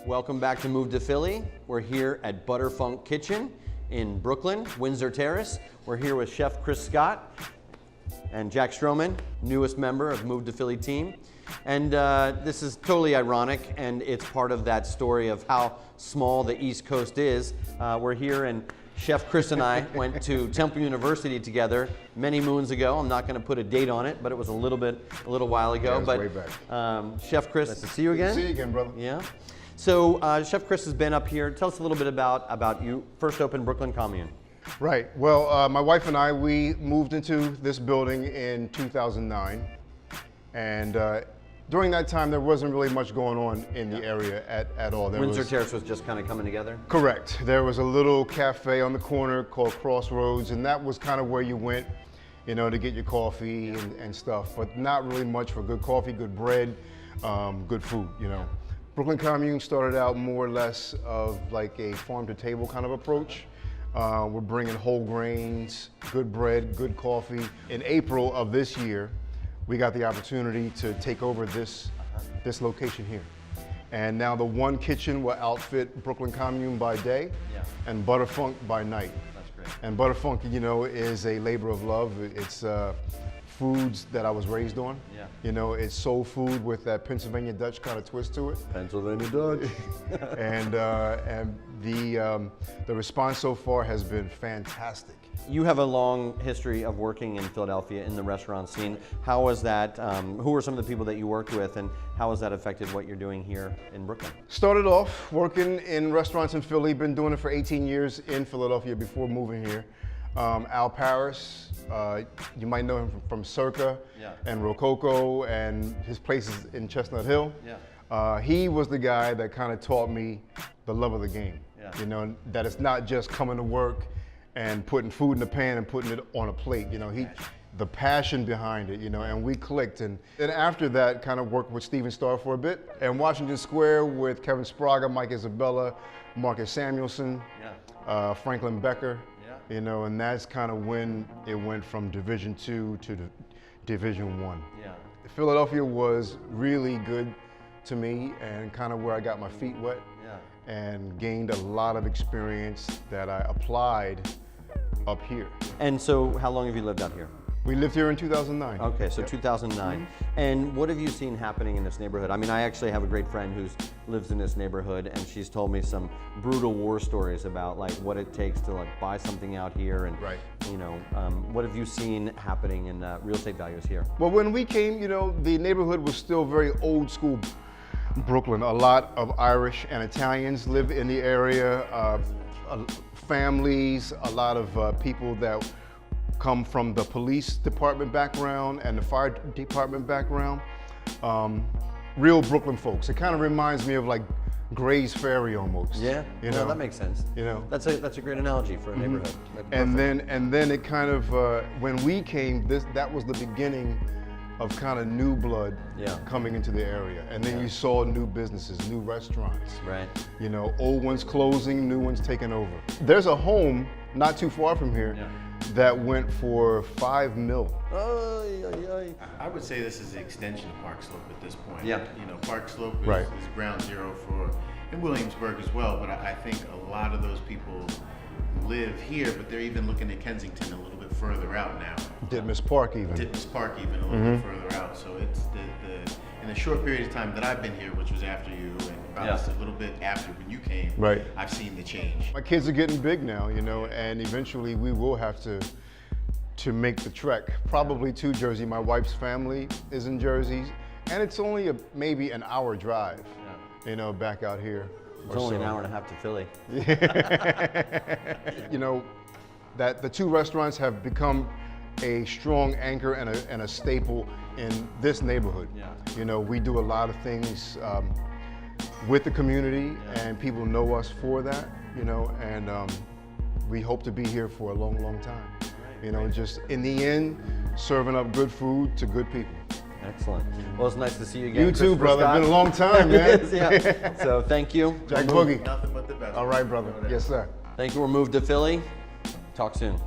Welcome back to Move to Philly. We're here at Butterfunk Kitchen in Brooklyn, Windsor Terrace. We're here with Chef Chris Scott and Jack Stroman, newest member of Move to Philly team. And this is totally ironic, and it's part of that story of how small the East Coast is. We're here, and Chef Chris and I went to Temple University together many moons ago. I'm not going to put a date on it, but it was a little while ago. Yeah, it was but way back. Chef Chris, nice to see you again. See you again, brother. Yeah. So Chef Chris has been up here. Tell us a little bit about you. First opened Brooklyn Commune. Right. Well, my wife and I, we moved into this building in 2009, and during that time, there wasn't really much going on in the area at all. Windsor Terrace was just kind of coming together? Correct. There was a little cafe on the corner called Crossroads, and that was kind of where you went, you know, to get your coffee and stuff, but not really much for good coffee, good bread, good food, you know. Brooklyn Commune started out more or less of like a farm-to-table kind of approach. We're bringing whole grains, good bread, good coffee. In April of this year, we got the opportunity to take over this location here. And now the one kitchen will outfit Brooklyn Commune by day and Butterfunk by night. That's great. And Butterfunk, you know, is a labor of love. It's foods that I was raised on. Yeah. You know, it's soul food with that Pennsylvania Dutch kind of twist to it. Pennsylvania Dutch. and the response so far has been fantastic. You have a long history of working in Philadelphia in the restaurant scene. How was that? Who were some of the people that you worked with, and how has that affected what you're doing here in Brooklyn? Started off working in restaurants in Philly, been doing it for 18 years in Philadelphia before moving here. Al Paris, you might know him from Circa and Rococo and his places in Chestnut Hill. He was the guy that kind of taught me the love of the game. You know, that it's not just coming to work and putting food in the pan and putting it on a plate. You know, the passion behind it, you know, and we clicked. And then after that, kind of worked with Steven Starr for a bit. And Washington Square with Kevin Spraga, Mike Isabella, Marcus Samuelson, Franklin Becker. You know, and that's kind of when it went from Division II to Division I. Philadelphia was really good to me and kind of where I got my feet wet and gained a lot of experience that I applied up here. And so how long have you lived out here? We lived here in 2009. Okay, so 2009. And what have you seen happening in this neighborhood? I mean, I actually have a great friend who lives in this neighborhood, and she's told me some brutal war stories about like what it takes to like buy something out here, and you know, what have you seen happening in real estate values here? Well, when we came, you know, the neighborhood was still very old school Brooklyn. A lot of Irish and Italians live in the area, families, a lot of people that come from the police department background and the fire department background. Real Brooklyn folks. It kind of reminds me of like Gray's Ferry almost. Yeah, you well, know? that makes sense. You know, that's a great analogy for a neighborhood. And then it kind of when we came, that was the beginning of kind of new blood coming into the area. And then you saw new businesses, new restaurants. Right. You know, old ones closing, new ones taking over. There's a home not too far from here that went for $5 million. I would say this is the extension of Park Slope at this point. Yeah. You know, Park Slope is ground zero for, in Williamsburg as well, but I think a lot of those people live here, but they're even looking at Kensington a little bit further out now. Ditmas Park even. Ditmas Park even a little bit further out. So it's in the short period of time that I've been here, which was after you, and about a little bit after when you came, I've seen the change. My kids are getting big now, you know, and eventually we will have to make the trek, probably to Jersey. My wife's family is in Jersey, and it's only maybe an hour drive, you know, back out here. It's only an hour and a half to Philly. You know, that the two restaurants have become a strong anchor and a staple in this neighborhood. You know, we do a lot of things with the community, and people know us for that, you know, and we hope to be here for a long, long time. You know, just in the end, serving up good food to good people. Excellent. Well, it's nice to see you again. You too, brother. It's been a long time, man. It is, so thank you. Jack Boogie. Nothing but the best. All right, brother. Yes, sir. Thank you. We're moved to Philly. Talk soon.